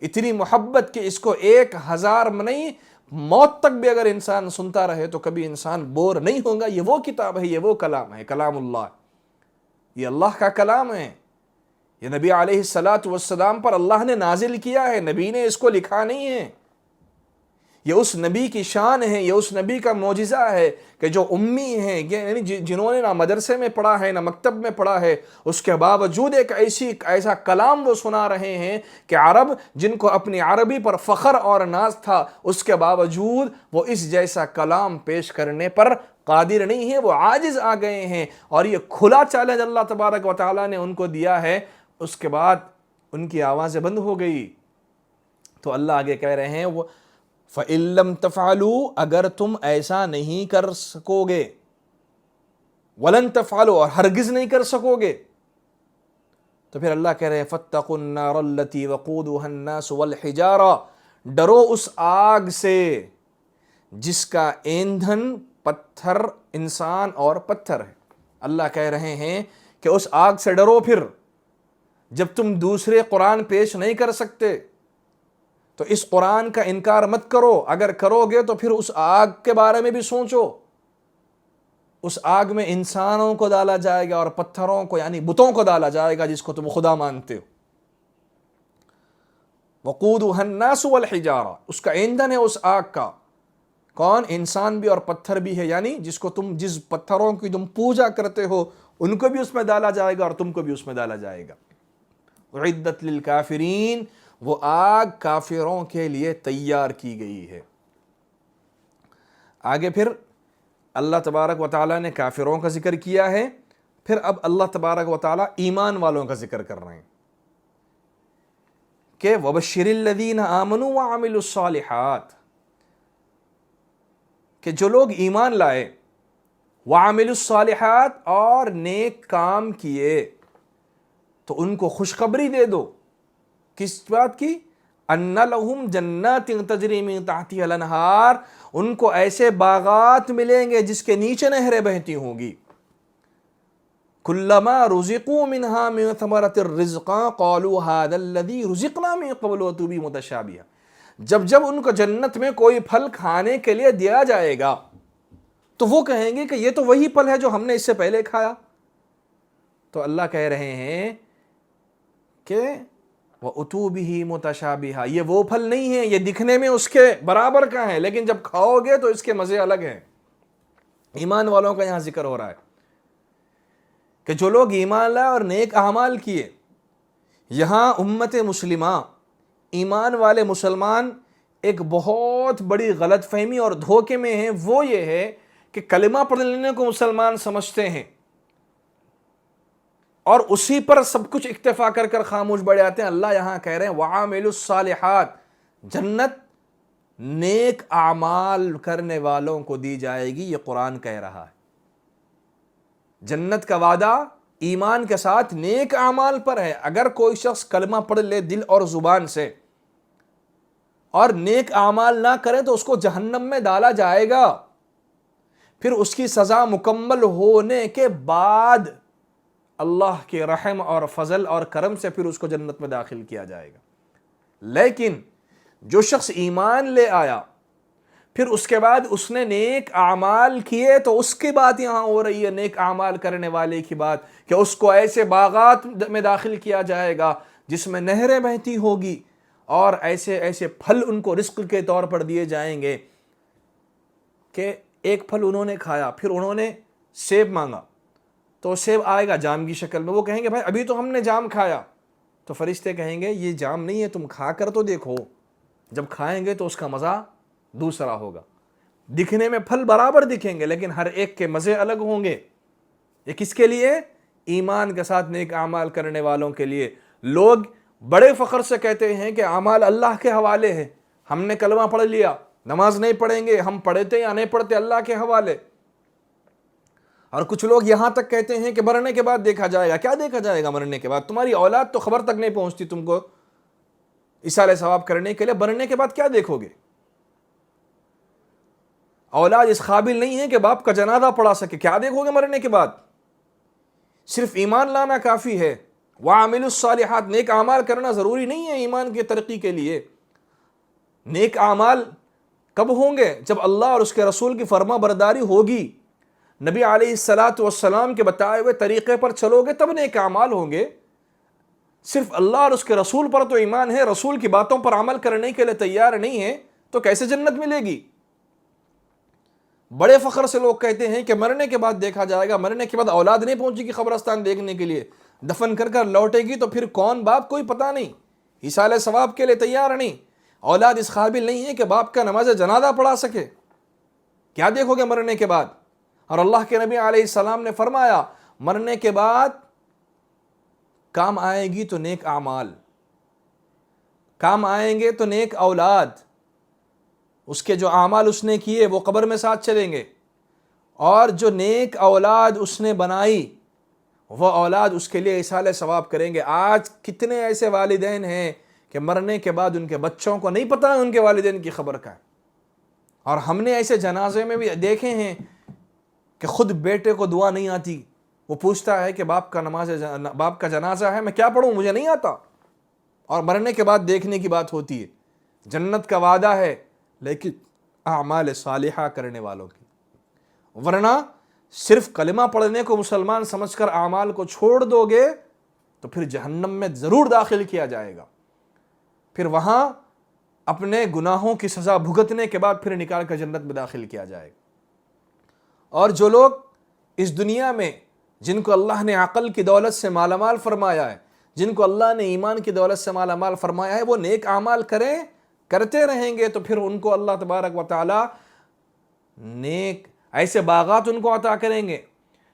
اتنی محبت کہ اس کو 1000 میں نہیں، موت تک بھی اگر انسان سنتا رہے تو کبھی انسان بور نہیں ہوگا۔ یہ وہ کتاب ہے، یہ وہ کلام ہے، کلام اللہ، یہ اللہ کا کلام ہے، یہ نبی علیہ الصلاۃ والسلام پر اللہ نے نازل کیا ہے، نبی نے اس کو لکھا نہیں ہے، یہ اس نبی کی شان ہے، یہ اس نبی کا معجزہ ہے کہ جو امی ہیں، یعنی جنہوں نے نہ مدرسے میں پڑھا ہے نہ مکتب میں پڑھا ہے، اس کے باوجود ایسا کلام وہ سنا رہے ہیں کہ عرب جن کو اپنی عربی پر فخر اور ناز تھا، اس کے باوجود وہ اس جیسا کلام پیش کرنے پر قادر نہیں ہیں، وہ عاجز آ گئے ہیں۔ اور یہ کھلا چیلنج اللہ تبارک و تعالیٰ نے ان کو دیا ہے، اس کے بعد ان کی آوازیں بند ہو گئی۔ تو اللہ آگے کہہ رہے ہیں وہ فَإِن لَمْ تَفْعَلُوا، اگر تم ایسا نہیں کر سکو گے، وَلَن تَفْعَلُوا، اور ہرگز نہیں کر سکو گے، تو پھر اللہ کہہ رہے ہیں فَاتَّقُوا النَّارَ الَّتِي وَقُودُهَا النَّاسُ وَالْحِجَارَةُ، ڈرو اس آگ سے جس کا ایندھن پتھر، انسان اور پتھر ہے۔ اللہ کہہ رہے ہیں کہ اس آگ سے ڈرو، پھر جب تم دوسرے قرآن پیش نہیں کر سکتے تو اس قرآن کا انکار مت کرو، اگر کرو گے تو پھر اس آگ کے بارے میں بھی سوچو۔ اس آگ میں انسانوں کو ڈالا جائے گا اور پتھروں کو، یعنی بتوں کو ڈالا جائے گا جس کو تم خدا مانتے ہو۔ وقودها الناس والحجارہ، اس کا ایندھن ہے اس آگ کا کون؟ انسان بھی اور پتھر بھی ہے، یعنی جس پتھروں کی تم پوجا کرتے ہو ان کو بھی اس میں ڈالا جائے گا اور تم کو بھی اس میں ڈالا جائے گا۔ اعدت للکافرین، وہ آگ کافروں کے لیے تیار کی گئی ہے۔ آگے پھر اللہ تبارک و تعالیٰ نے کافروں کا ذکر کیا ہے، پھر اب اللہ تبارک و تعالیٰ ایمان والوں کا ذکر کر رہے ہیں کہ وَبَشِّرِ الَّذِينَ آمَنُوا وَعَمِلُوا الصَّالِحَاتِ، کہ جو لوگ ایمان لائے، وَعَمِلُوا الصَّالِحَاتِ، اور نیک کام کیے، تو ان کو خوشخبری دے دو۔ کس بات کی؟ ان لہم جنات تجری من تحتها الانہار، ان کو ایسے باغات ملیں گے جس کے نیچے نہریں بہتی ہوں گی. کلما رزقوا منها من ثمرۃ الرزقا قالوا هذا الذي رزقنا من قبل وتوبی متشابہہ، جب ان کو جنت میں کوئی پھل کھانے کے لیے دیا جائے گا تو وہ کہیں گے کہ یہ تو وہی پھل ہے جو ہم نے اس سے پہلے کھایا. تو اللہ کہہ رہے ہیں کہ وَأُتُوا بِهِ مُتَشَابِهًا، یہ وہ پھل نہیں ہے، یہ دکھنے میں اس کے برابر کا ہے لیکن جب کھاؤ گے تو اس کے مزے الگ ہیں. ایمان والوں کا یہاں ذکر ہو رہا ہے کہ جو لوگ ایمان لائے اور نیک اعمال کیے. یہاں امت مسلمہ، ایمان والے مسلمان ایک بہت بڑی غلط فہمی اور دھوکے میں ہیں. وہ یہ ہے کہ کلمہ پڑھ لینے کو مسلمان سمجھتے ہیں اور اسی پر سب کچھ اکتفا کر خاموش بیٹھ جاتے ہیں. اللہ یہاں کہہ رہے ہیں وَعَامِلُوا الصَّالِحَاتِ، جنت نیک اعمال کرنے والوں کو دی جائے گی. یہ قرآن کہہ رہا ہے. جنت کا وعدہ ایمان کے ساتھ نیک اعمال پر ہے. اگر کوئی شخص کلمہ پڑھ لے دل اور زبان سے اور نیک اعمال نہ کرے تو اس کو جہنم میں ڈالا جائے گا. پھر اس کی سزا مکمل ہونے کے بعد اللہ کے رحم اور فضل اور کرم سے پھر اس کو جنت میں داخل کیا جائے گا. لیکن جو شخص ایمان لے آیا پھر اس کے بعد اس نے نیک اعمال کیے تو اس کی بات یہاں ہو رہی ہے، نیک اعمال کرنے والے کی بات، کہ اس کو ایسے باغات میں داخل کیا جائے گا جس میں نہریں بہتی ہوگی اور ایسے پھل ان کو رزق کے طور پر دیے جائیں گے کہ ایک پھل انہوں نے کھایا، پھر انہوں نے سیب مانگا تو سیب آئے گا جام کی شکل میں. وہ کہیں گے بھائی ابھی تو ہم نے جام کھایا. تو فرشتے کہیں گے یہ جام نہیں ہے، تم کھا کر تو دیکھو. جب کھائیں گے تو اس کا مزہ دوسرا ہوگا. دکھنے میں پھل برابر دکھیں گے لیکن ہر ایک کے مزے الگ ہوں گے. یہ کس کے لیے؟ ایمان کے ساتھ نیک اعمال کرنے والوں کے لیے. لوگ بڑے فخر سے کہتے ہیں کہ اعمال اللہ کے حوالے ہیں. ہم نے کلمہ پڑھ لیا، نماز نہیں پڑھیں گے، ہم پڑھتے یا نہیں پڑھتے اللہ کے حوالے. اور کچھ لوگ یہاں تک کہتے ہیں کہ مرنے کے بعد دیکھا جائے گا. کیا دیکھا جائے گا مرنے کے بعد؟ تمہاری اولاد تو خبر تک نہیں پہنچتی تم کو ایصال ثواب کرنے کے لیے. مرنے کے بعد کیا دیکھو گے؟ اولاد اس قابل نہیں ہے کہ باپ کا جنازہ پڑھا سکے. کیا دیکھو گے مرنے کے بعد؟ صرف ایمان لانا کافی ہے. وَعَامِلُوا الصَّالِحَاتِ، نیک اعمال کرنا ضروری نہیں ہے ایمان کی ترقی کے لیے. نیک اعمال کب ہوں گے؟ جب اللہ اور اس کے رسول کی فرما برداری ہوگی، نبی علیہ السلام کے بتائے ہوئے طریقے پر چلو گے تب نیک اعمال ہوں گے. صرف اللہ اور اس کے رسول پر تو ایمان ہے، رسول کی باتوں پر عمل کرنے کے لیے تیار نہیں ہے تو کیسے جنت ملے گی؟ بڑے فخر سے لوگ کہتے ہیں کہ مرنے کے بعد دیکھا جائے گا. مرنے کے بعد اولاد نہیں پہنچے گی قبرستان دیکھنے کے لیے، دفن کر لوٹے گی تو پھر کون باپ کوئی پتہ نہیں، ایصال ثواب کے لیے تیار نہیں. اولاد اس قابل نہیں ہے کہ باپ کا نماز جنازہ پڑھا سکے. کیا دیکھو گے مرنے کے بعد؟ اور اللہ کے نبی علیہ السلام نے فرمایا مرنے کے بعد کام آئے گی تو نیک اعمال، کام آئیں گے تو نیک اولاد. اس کے جو اعمال اس نے کیے وہ قبر میں ساتھ چلیں گے، اور جو نیک اولاد اس نے بنائی وہ اولاد اس کے لیے ایصال ثواب کریں گے. آج کتنے ایسے والدین ہیں کہ مرنے کے بعد ان کے بچوں کو نہیں پتہ ان کے والدین کی خبر کا ہے. اور ہم نے ایسے جنازے میں بھی دیکھے ہیں کہ خود بیٹے کو دعا نہیں آتی، وہ پوچھتا ہے کہ باپ کا جنازہ ہے، میں کیا پڑھوں، مجھے نہیں آتا. اور مرنے کے بعد دیکھنے کی بات ہوتی ہے. جنت کا وعدہ ہے لیکن اعمال صالحہ کرنے والوں کی. ورنہ صرف کلمہ پڑھنے کو مسلمان سمجھ کر اعمال کو چھوڑ دو گے تو پھر جہنم میں ضرور داخل کیا جائے گا. پھر وہاں اپنے گناہوں کی سزا بھگتنے کے بعد پھر نکال کر جنت میں داخل کیا جائے گا. اور جو لوگ اس دنیا میں جن کو اللہ نے عقل کی دولت سے مالا مال فرمایا ہے، جن کو اللہ نے ایمان کی دولت سے مالا مال فرمایا ہے، وہ نیک اعمال کرتے رہیں گے تو پھر ان کو اللہ تبارک و تعالی نیک ایسے باغات ان کو عطا کریں گے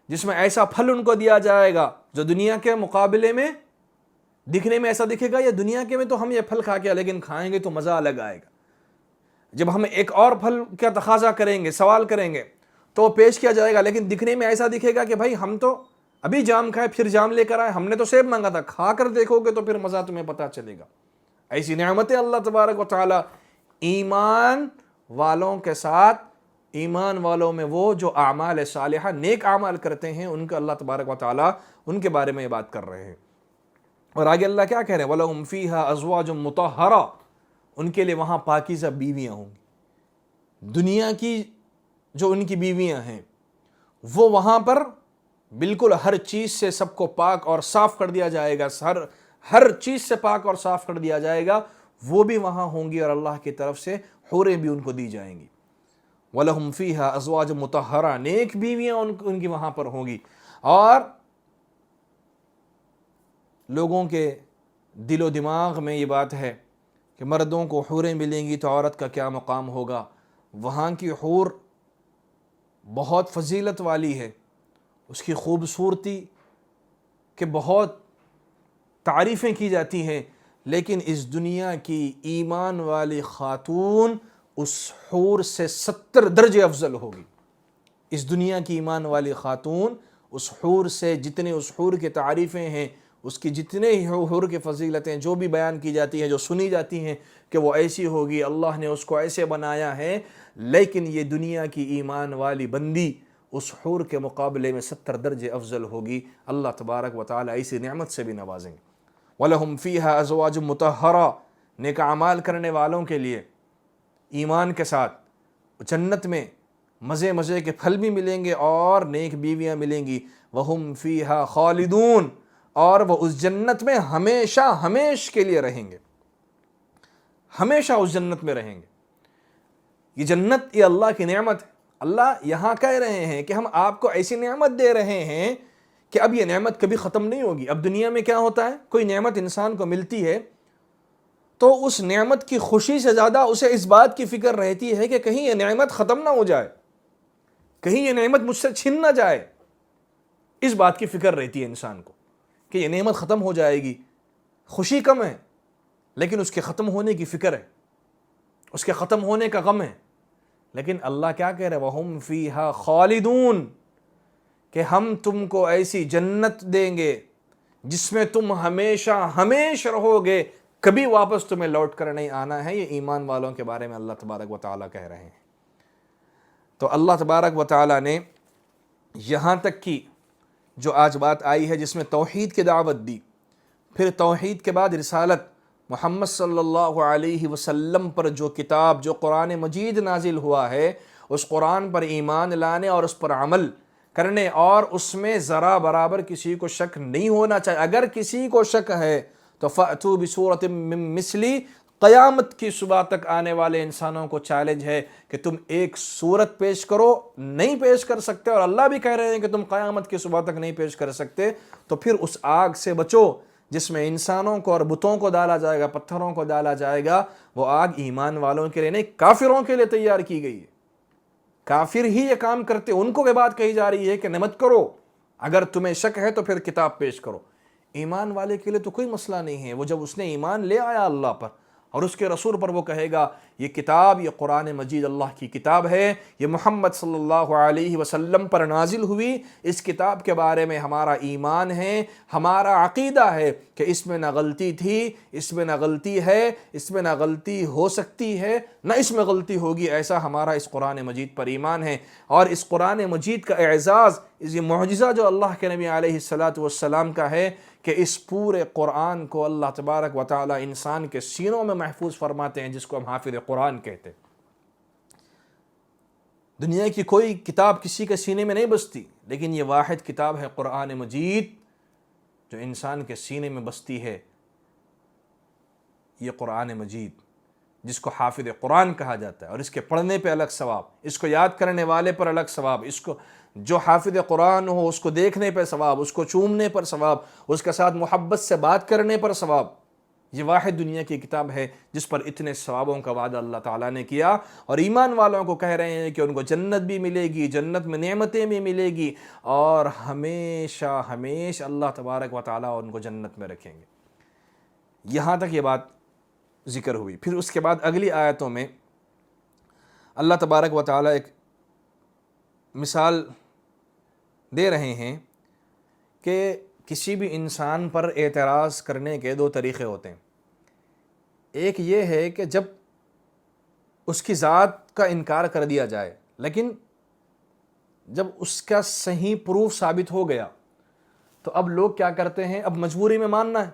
جس میں ایسا پھل ان کو دیا جائے گا جو دنیا کے مقابلے میں دکھنے میں ایسا دکھے گا. یہ دنیا کے میں تو ہم یہ پھل کھا کے لیکن کھائیں گے تو مزہ الگ آئے گا. جب ہم ایک اور پھل کا تقاضا کریں گے، سوال کریں گے تو پیش کیا جائے گا لیکن دکھنے میں ایسا دکھے گا کہ بھائی ہم تو ابھی جام کھائے پھر جام لے کر آئے، ہم نے تو سیب مانگا تھا. کھا کر دیکھو گے تو پھر مزہ تمہیں پتہ چلے گا. ایسی نعمتیں اللہ تبارک و تعالیٰ ایمان والوں کے ساتھ، ایمان والوں میں وہ جو اعمال صالحہ نیک اعمال کرتے ہیں ان کا اللہ تبارک و تعالیٰ ان کے بارے میں یہ بات کر رہے ہیں۔ اور آگے اللہ کیا کہہ رہے ہیں؟ وَلَهُمْ فِيهَا أَزْوَاجٌ مُطَهَّرَةٌ، ان کے لیے وہاں پاکیزہ بیویاں ہوں گی۔ دنیا کی جو ان کی بیویاں ہیں وہ وہاں پر بالکل ہر چیز سے سب کو پاک اور صاف کر دیا جائے گا، ہر چیز سے پاک اور صاف کر دیا جائے گا، وہ بھی وہاں ہوں گی اور اللہ کی طرف سے حوریں بھی ان کو دی جائیں گی۔ وَلَهُمْ فِيهَا أَزْوَاجٌ مُطَهَّرَةٌ، نیک بیویاں ان کی وہاں پر ہوں گی۔ اور لوگوں کے دل و دماغ میں یہ بات ہے کہ مردوں کو حوریں ملیں گی تو عورت کا کیا مقام ہوگا۔ وہاں کی حور بہت فضیلت والی ہے، اس کی خوبصورتی کے بہت تعریفیں کی جاتی ہیں، لیکن اس دنیا کی ایمان والی خاتون اس حور سے 70 درجے افضل ہوگی۔ اس دنیا کی ایمان والی خاتون اس حور سے، جتنے اس حور کی تعریفیں ہیں، اس کی جتنے ہی حور کی فضیلتیں جو بھی بیان کی جاتی ہیں، جو سنی جاتی ہیں کہ وہ ایسی ہوگی، اللہ نے اس کو ایسے بنایا ہے، لیکن یہ دنیا کی ایمان والی بندی اس حور کے مقابلے میں 70 درجے افضل ہوگی۔ اللہ تبارک و تعالیٰ ایسی نعمت سے بھی نوازیں گے۔ وَلَهُمْ فِيهَا أَزْوَاجٌ مُطَهَّرَةٌ، نیک اعمال کرنے والوں کے لیے ایمان کے ساتھ جنت میں مزے مزے کے پھل بھی ملیں گے اور نیک بیویاں ملیں گی۔ وَهُمْ فِيهَا خَالِدُونَ، اور وہ اس جنت میں ہمیشہ ہمیش کے لیے رہیں گے، ہمیشہ اس جنت میں رہیں گے۔ یہ جنت، یہ اللہ کی نعمت ہے۔ اللہ یہاں کہہ رہے ہیں کہ ہم آپ کو ایسی نعمت دے رہے ہیں کہ اب یہ نعمت کبھی ختم نہیں ہوگی۔ اب دنیا میں کیا ہوتا ہے، کوئی نعمت انسان کو ملتی ہے تو اس نعمت کی خوشی سے زیادہ اسے اس بات کی فکر رہتی ہے کہ کہیں یہ نعمت ختم نہ ہو جائے، کہیں یہ نعمت مجھ سے چھن نہ جائے۔ اس بات کی فکر رہتی ہے انسان کو کہ یہ نعمت ختم ہو جائے گی۔ خوشی کم ہے لیکن اس کے ختم ہونے کی فکر ہے، اس کے ختم ہونے کا غم ہے۔ لیکن اللہ کیا کہہ رہے ہیں؟ وَهُمْ فِيهَا خَالِدُونَ، کہ ہم تم کو ایسی جنت دیں گے جس میں تم ہمیشہ ہمیش رہو گے، کبھی واپس تمہیں لوٹ کر نہیں آنا ہے۔ یہ ایمان والوں کے بارے میں اللہ تبارک و تعالیٰ کہہ رہے ہیں۔ تو اللہ تبارک و تعالیٰ نے یہاں تک کی جو آج بات آئی ہے جس میں توحید کی دعوت دی، پھر توحید کے بعد رسالت، محمد صلی اللہ علیہ وسلم پر جو کتاب، جو قرآن مجید نازل ہوا ہے، اس قرآن پر ایمان لانے اور اس پر عمل کرنے، اور اس میں ذرا برابر کسی کو شک نہیں ہونا چاہیے۔ اگر کسی کو شک ہے تو فَأْتُوا بِسُورَةٍ مِّن مِّثْلِهِ، قیامت کی صبح تک آنے والے انسانوں کو چیلنج ہے کہ تم ایک صورت پیش کرو، نہیں پیش کر سکتے، اور اللہ بھی کہہ رہے ہیں کہ تم قیامت کی صبح تک نہیں پیش کر سکتے، تو پھر اس آگ سے بچو جس میں انسانوں کو اور بتوں کو ڈالا جائے گا، پتھروں کو ڈالا جائے گا۔ وہ آگ ایمان والوں کے لیے نہیں، کافروں کے لیے تیار کی گئی ہے۔ کافر ہی یہ کام کرتے، ان کو یہ بات کہی جا رہی ہے کہ نمت کرو، اگر تمہیں شک ہے تو پھر کتاب پیش کرو۔ ایمان والے کے لیے تو کوئی مسئلہ نہیں ہے، وہ جب اس نے ایمان لے آیا اللہ پر اور اس کے رسول پر، وہ کہے گا یہ کتاب، یہ قرآن مجید اللہ کی کتاب ہے، یہ محمد صلی اللہ علیہ وسلم پر نازل ہوئی، اس کتاب کے بارے میں ہمارا ایمان ہے، ہمارا عقیدہ ہے کہ اس میں نہ غلطی تھی، اس میں نہ غلطی ہے، اس میں نہ غلطی ہو سکتی ہے، نہ اس میں غلطی ہوگی، ایسا ہمارا اس قرآن مجید پر ایمان ہے۔ اور اس قرآن مجید کا اعزاز، یہ معجزہ جو اللہ کے نبی علیہ السلام کا ہے کہ اس پورے قرآن کو اللہ تبارک و تعالیٰ انسان کے سینوں میں محفوظ فرماتے ہیں، جس کو ہم حافظ قرآن کہتے ہیں۔ دنیا کی کوئی کتاب کسی کے سینے میں نہیں بستی، لیکن یہ واحد کتاب ہے قرآن مجید جو انسان کے سینے میں بستی ہے۔ یہ قرآن مجید جس کو حافظ قرآن کہا جاتا ہے، اور اس کے پڑھنے پہ الگ ثواب، اس کو یاد کرنے والے پر الگ ثواب، اس کو جو حافظ قرآن ہو اس کو دیکھنے پر ثواب، اس کو چومنے پر ثواب، اس کے ساتھ محبت سے بات کرنے پر ثواب۔ یہ واحد دنیا کی کتاب ہے جس پر اتنے ثوابوں کا وعدہ اللہ تعالیٰ نے کیا، اور ایمان والوں کو کہہ رہے ہیں کہ ان کو جنت بھی ملے گی، جنت میں نعمتیں بھی ملے گی، اور ہمیشہ ہمیشہ اللہ تبارک و تعالیٰ ان کو جنت میں رکھیں گے۔ یہاں تک یہ بات ذکر ہوئی۔ پھر اس کے بعد اگلی آیتوں میں اللہ تبارک و تعالیٰ ایک مثال دے رہے ہیں کہ کسی بھی انسان پر اعتراض کرنے کے دو طریقے ہوتے ہیں۔ ایک یہ ہے کہ جب اس کی ذات کا انکار کر دیا جائے، لیکن جب اس کا صحیح پروف ثابت ہو گیا تو اب لوگ کیا کرتے ہیں، اب مجبوری میں ماننا ہے،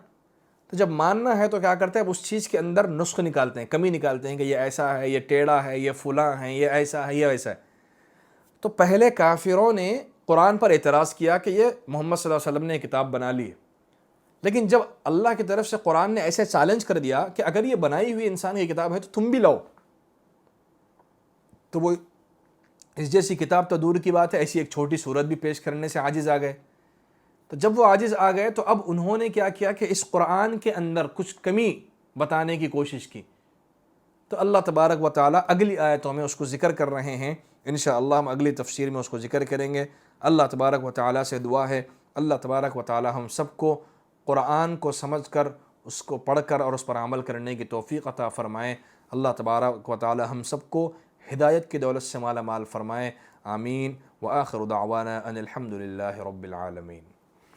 تو جب ماننا ہے تو کیا کرتے ہیں، اب اس چیز کے اندر نسخ نکالتے ہیں، کمی نکالتے ہیں کہ یہ ایسا ہے، یہ ٹیڑھا ہے، یہ فلاں ہے، یہ ایسا ہے، یہ ویسا ہے۔ تو پہلے کافروں نے قرآن پر اعتراض کیا کہ یہ محمد صلی اللہ علیہ وسلم نے کتاب بنا لی ہے، لیکن جب اللہ کی طرف سے قرآن نے ایسے چیلنج کر دیا کہ اگر یہ بنائی ہوئی انسان کی کتاب ہے تو تم بھی لاؤ، تو وہ اس جیسی کتاب تو دور کی بات ہے، ایسی ایک چھوٹی صورت بھی پیش کرنے سے عاجز آ گئے۔ تو جب وہ عاجز آ گئے تو اب انہوں نے کیا کیا کہ اس قرآن کے اندر کچھ کمی بتانے کی کوشش کی، تو اللہ تبارک و تعالیٰ اگلی آیتوں میں اس کو ذکر کر رہے ہیں، انشاءاللہ ہم اگلی تفسیر میں اس کو ذکر کریں گے۔ اللہ تبارک و تعالیٰ سے دعا ہے اللہ تبارک و تعالیٰ ہم سب کو قرآن کو سمجھ کر، اس کو پڑھ کر اور اس پر عمل کرنے کی توفیق عطا فرمائے۔ اللہ تبارک و تعالیٰ ہم سب کو ہدایت کی دولت سے مالا مال فرمائے، آمین۔ وآخر دعوانا ان الحمد للہ رب العالمین۔